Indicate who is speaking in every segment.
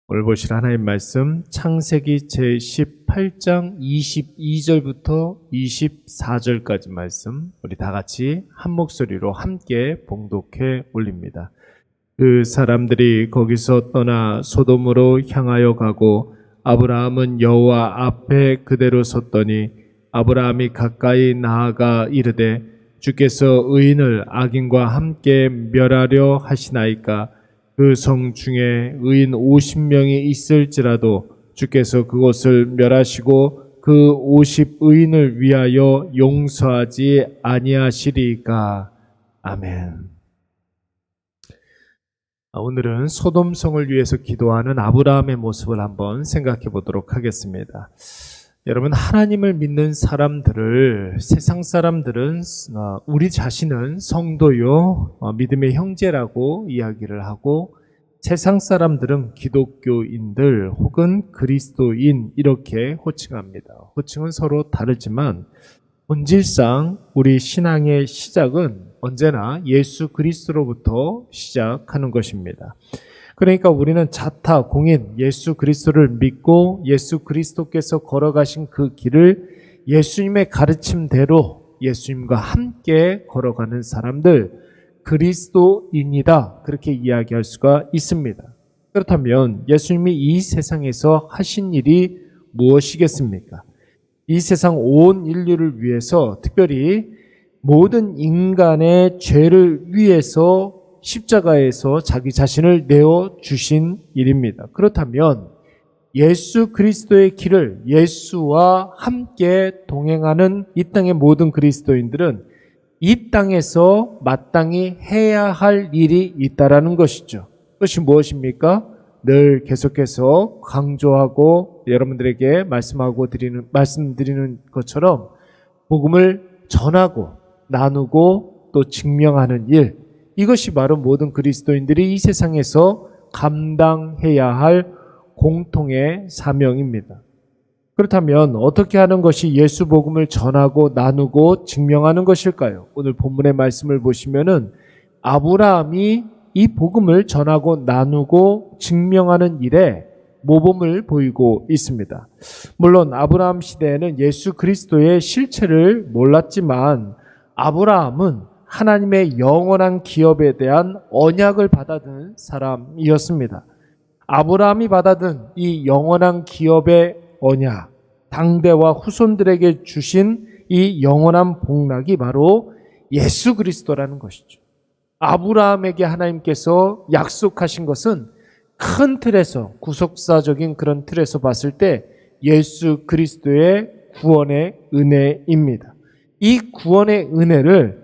Speaker 1: 오늘 보실 하나님 말씀 창세기 제18장 22절부터 24절까지 말씀 우리 다 같이 한 목소리로 함께 봉독해 올립니다. 그 사람들이 거기서 떠나 소돔으로 향하여 가고 아브라함은 여호와 앞에 그대로 섰더니 아브라함이 가까이 나아가 이르되 주께서 의인을 악인과 함께 멸하려 하시나이까. 그 성 중에 의인 50명이 있을지라도 주께서 그곳을 멸하시고 그 50의인을 위하여 용서하지 아니하시리까. 아멘. 오늘은 소돔성을 위해서 기도하는 아브라함의 모습을 한번 생각해 보도록 하겠습니다. 여러분, 하나님을 믿는 사람들을, 세상 사람들은 우리 자신은 성도요, 믿음의 형제라고 이야기를 하고, 세상 사람들은 기독교인들 혹은 그리스도인 이렇게 호칭합니다. 호칭은 서로 다르지만 본질상 우리 신앙의 시작은 언제나 예수 그리스도로부터 시작하는 것입니다. 그러니까 우리는 자타공인 예수 그리스도를 믿고 예수 그리스도께서 걸어가신 그 길을 예수님의 가르침대로 예수님과 함께 걸어가는 사람들, 그리스도인이다, 그렇게 이야기할 수가 있습니다. 그렇다면 예수님이 이 세상에서 하신 일이 무엇이겠습니까? 이 세상 온 인류를 위해서, 특별히 모든 인간의 죄를 위해서 십자가에서 자기 자신을 내어주신 일입니다. 그렇다면 예수 그리스도의 길을 예수와 함께 동행하는 이 땅의 모든 그리스도인들은 이 땅에서 마땅히 해야 할 일이 있다라는 것이죠. 그것이 무엇입니까? 늘 계속해서 강조하고 여러분들에게 말씀드리는 것처럼 복음을 전하고 나누고 또 증명하는 일, 이것이 바로 모든 그리스도인들이 이 세상에서 감당해야 할 공통의 사명입니다. 그렇다면 어떻게 하는 것이 예수 복음을 전하고 나누고 증명하는 것일까요? 오늘 본문의 말씀을 보시면은 아브라함이 이 복음을 전하고 나누고 증명하는 일에 모범을 보이고 있습니다. 물론 아브라함 시대에는 예수 그리스도의 실체를 몰랐지만 아브라함은 하나님의 영원한 기업에 대한 언약을 받아든 사람이었습니다. 아브라함이 받아든 이 영원한 기업의 언약, 당대와 후손들에게 주신 이 영원한 복락이 바로 예수 그리스도라는 것이죠. 아브라함에게 하나님께서 약속하신 것은 큰 틀에서, 구속사적인 그런 틀에서 봤을 때 예수 그리스도의 구원의 은혜입니다. 이 구원의 은혜를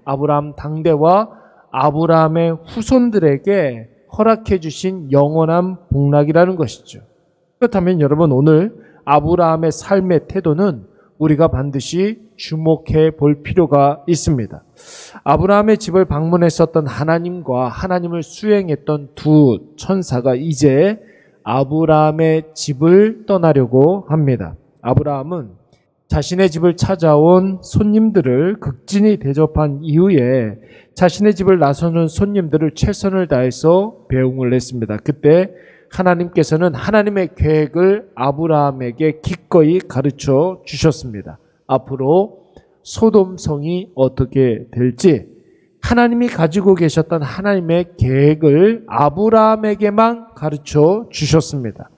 Speaker 1: 아브라함 당대와 아브라함의 후손들에게 허락해 주신 영원한 복락이라는 것이죠. 그렇다면 여러분, 오늘 아브라함의 삶의 태도는 우리가 반드시 주목해 볼 필요가 있습니다. 아브라함의 집을 방문했었던 하나님과 하나님을 수행했던 두 천사가 이제 아브라함의 집을 떠나려고 합니다. 아브라함은 자신의 집을 찾아온 손님들을 극진히 대접한 이후에 자신의 집을 나서는 손님들을 최선을 다해서 배웅을 했습니다. 그때 하나님께서는 하나님의 계획을 아브라함에게 기꺼이 가르쳐 주셨습니다. 앞으로 소돔성이 어떻게 될지 하나님이 가지고 계셨던 하나님의 계획을 아브라함에게만 가르쳐 주셨습니다.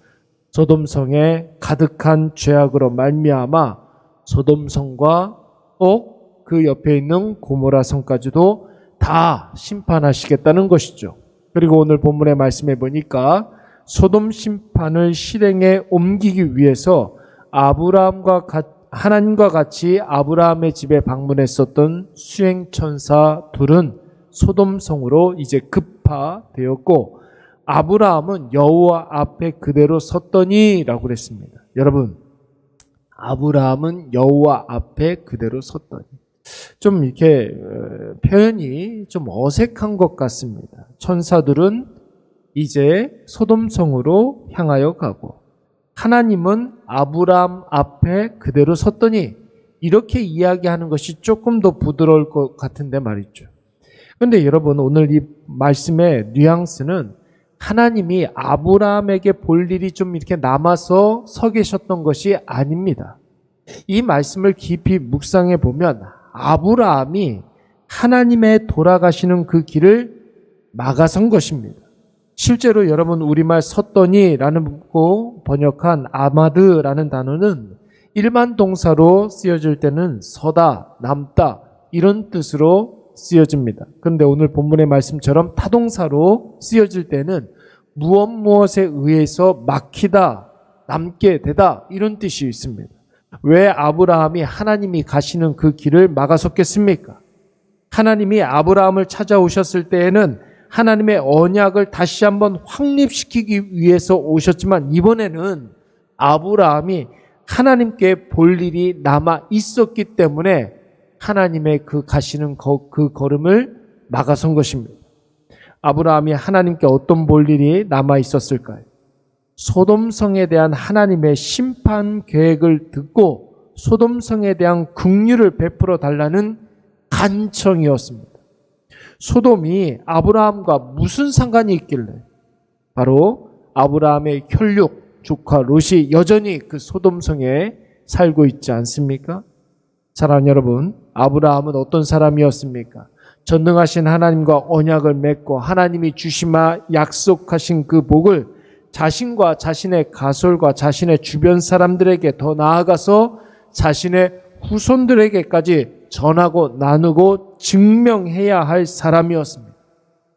Speaker 1: 소돔성에 가득한 죄악으로 말미암아 소돔성과 꼭 그 옆에 있는 고모라 성까지도 다 심판하시겠다는 것이죠. 그리고 오늘 본문의 말씀에 보니까 소돔 심판을 실행에 옮기기 위해서 하나님과 같이 아브라함의 집에 방문했었던 수행천사 둘은 소돔성으로 이제 급파되었고 아브라함은 여호와 앞에 그대로 섰더니 라고 그랬습니다. 여러분, 아브라함은 여호와 앞에 그대로 섰더니, 좀 이렇게 표현이 좀 어색한 것 같습니다. 천사들은 이제 소돔성으로 향하여 가고 하나님은 아브라함 앞에 그대로 섰더니, 이렇게 이야기하는 것이 조금 더 부드러울 것 같은데 말이죠. 그런데 여러분, 오늘 이 말씀의 뉘앙스는 하나님이 아브라함에게 볼 일이 좀 이렇게 남아서 서 계셨던 것이 아닙니다. 이 말씀을 깊이 묵상해 보면 아브라함이 하나님의 돌아가시는 그 길을 막아선 것입니다. 실제로 여러분 우리말 섰더니라는 거 번역한 아마드라는 단어는 일반 동사로 쓰여질 때는 서다, 남다 이런 뜻으로 쓰여집니다. 그런데 오늘 본문의 말씀처럼 타동사로 쓰여질 때는 무엇에 의해서 막히다, 남게 되다 이런 뜻이 있습니다. 왜 아브라함이 하나님이 가시는 그 길을 막아섰겠습니까? 하나님이 아브라함을 찾아오셨을 때에는 하나님의 언약을 다시 한번 확립시키기 위해서 오셨지만 이번에는 아브라함이 하나님께 볼 일이 남아 있었기 때문에 하나님의 그 가시는 그 걸음을 막아선 것입니다. 아브라함이 하나님께 어떤 볼 일이 남아 있었을까요? 소돔성에 대한 하나님의 심판 계획을 듣고 소돔성에 대한 긍휼을 베풀어 달라는 간청이었습니다. 소돔이 아브라함과 무슨 상관이 있길래 바로 아브라함의 혈육 조카 롯이 여전히 그 소돔성에 살고 있지 않습니까? 사랑하는 여러분, 아브라함은 어떤 사람이었습니까? 전능하신 하나님과 언약을 맺고 하나님이 주시마 약속하신 그 복을 자신과 자신의 가솔과 자신의 주변 사람들에게 더 나아가서 자신의 후손들에게까지 전하고 나누고 증명해야 할 사람이었습니다.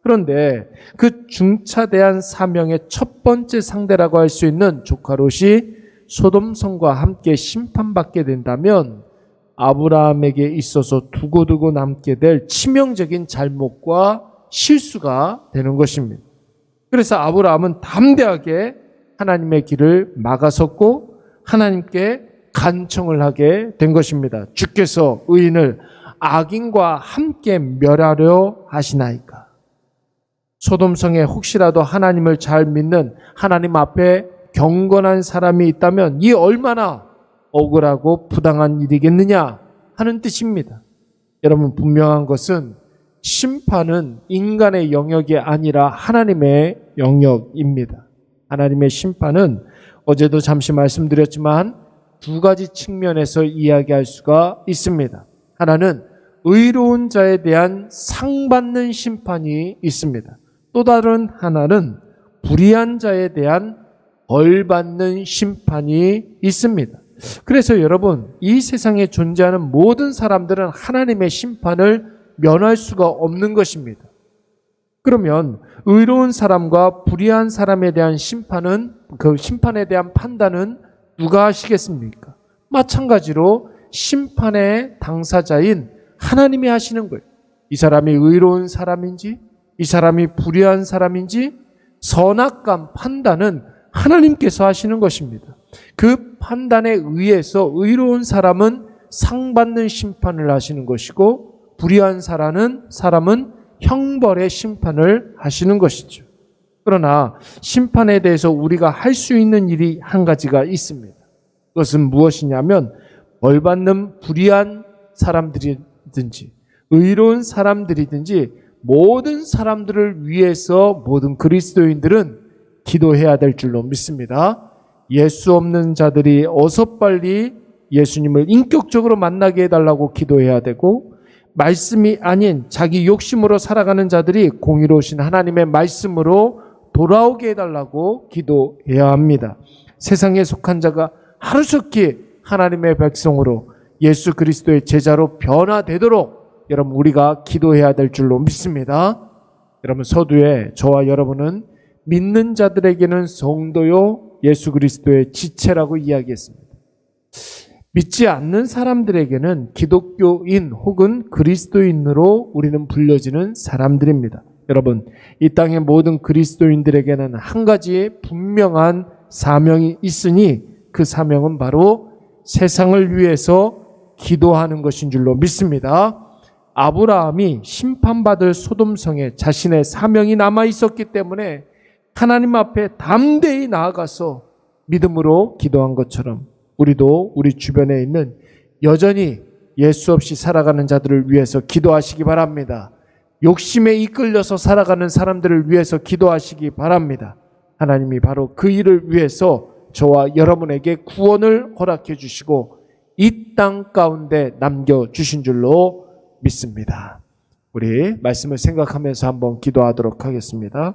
Speaker 1: 그런데 그 중차대한 사명의 첫 번째 상대라고 할 수 있는 조카 롯이 소돔성과 함께 심판받게 된다면 아브라함에게 있어서 두고두고 남게 될 치명적인 잘못과 실수가 되는 것입니다. 그래서 아브라함은 담대하게 하나님의 길을 막아섰고 하나님께 간청을 하게 된 것입니다. 주께서 의인을 악인과 함께 멸하려 하시나이까. 소돔성에 혹시라도 하나님을 잘 믿는 하나님 앞에 경건한 사람이 있다면 이 얼마나 억울하고 부당한 일이겠느냐 하는 뜻입니다. 여러분, 분명한 것은 심판은 인간의 영역이 아니라 하나님의 영역입니다. 하나님의 심판은 어제도 잠시 말씀드렸지만 두 가지 측면에서 이야기할 수가 있습니다. 하나는 의로운 자에 대한 상받는 심판이 있습니다. 또 다른 하나는 불의한 자에 대한 벌받는 심판이 있습니다. 그래서 여러분, 이 세상에 존재하는 모든 사람들은 하나님의 심판을 면할 수가 없는 것입니다. 그러면 의로운 사람과 불의한 사람에 대한 심판은, 그 심판에 대한 판단은 누가 하시겠습니까? 마찬가지로 심판의 당사자인 하나님이 하시는 거예요. 이 사람이 의로운 사람인지, 이 사람이 불의한 사람인지 선악감 판단은 하나님께서 하시는 것입니다. 그 판단에 의해서 의로운 사람은 상받는 심판을 하시는 것이고 불의한 사람은 형벌의 심판을 하시는 것이죠. 그러나 심판에 대해서 우리가 할 수 있는 일이 한 가지가 있습니다. 그것은 무엇이냐면 벌받는 불의한 사람들이든지 의로운 사람들이든지 모든 사람들을 위해서 모든 그리스도인들은 기도해야 될 줄로 믿습니다. 예수 없는 자들이 어서 빨리 예수님을 인격적으로 만나게 해달라고 기도해야 되고, 말씀이 아닌 자기 욕심으로 살아가는 자들이 공의로우신 하나님의 말씀으로 돌아오게 해달라고 기도해야 합니다. 세상에 속한 자가 하루속히 하나님의 백성으로 예수 그리스도의 제자로 변화되도록 여러분 우리가 기도해야 될 줄로 믿습니다. 여러분, 서두에 저와 여러분은 믿는 자들에게는 성도요 예수 그리스도의 지체라고 이야기했습니다. 믿지 않는 사람들에게는 기독교인 혹은 그리스도인으로 우리는 불려지는 사람들입니다. 여러분, 이 땅의 모든 그리스도인들에게는 한 가지 분명한 사명이 있으니 그 사명은 바로 세상을 위해서 기도하는 것인 줄로 믿습니다. 아브라함이 심판받을 소돔성에 자신의 사명이 남아 있었기 때문에 하나님 앞에 담대히 나아가서 믿음으로 기도한 것처럼 우리도 우리 주변에 있는 여전히 예수 없이 살아가는 자들을 위해서 기도하시기 바랍니다. 욕심에 이끌려서 살아가는 사람들을 위해서 기도하시기 바랍니다. 하나님이 바로 그 일을 위해서 저와 여러분에게 구원을 허락해 주시고 이 땅 가운데 남겨주신 줄로 믿습니다. 우리 말씀을 생각하면서 한번 기도하도록 하겠습니다.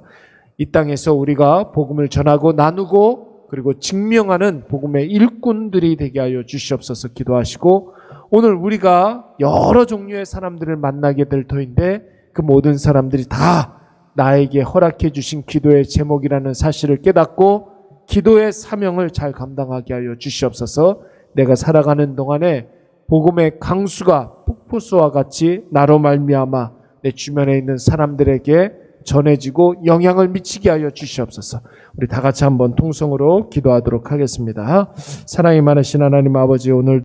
Speaker 1: 이 땅에서 우리가 복음을 전하고 나누고 그리고 증명하는 복음의 일꾼들이 되게 하여 주시옵소서 기도하시고, 오늘 우리가 여러 종류의 사람들을 만나게 될 터인데 그 모든 사람들이 다 나에게 허락해 주신 기도의 제목이라는 사실을 깨닫고 기도의 사명을 잘 감당하게 하여 주시옵소서. 내가 살아가는 동안에 복음의 강수가 폭포수와 같이 나로 말미암아 내 주변에 있는 사람들에게 전해지고 영향을 미치게 하여 주시옵소서. 우리 다 같이 한번 통성으로 기도하도록 하겠습니다. 사랑이 많으신 하나님 아버지, 오늘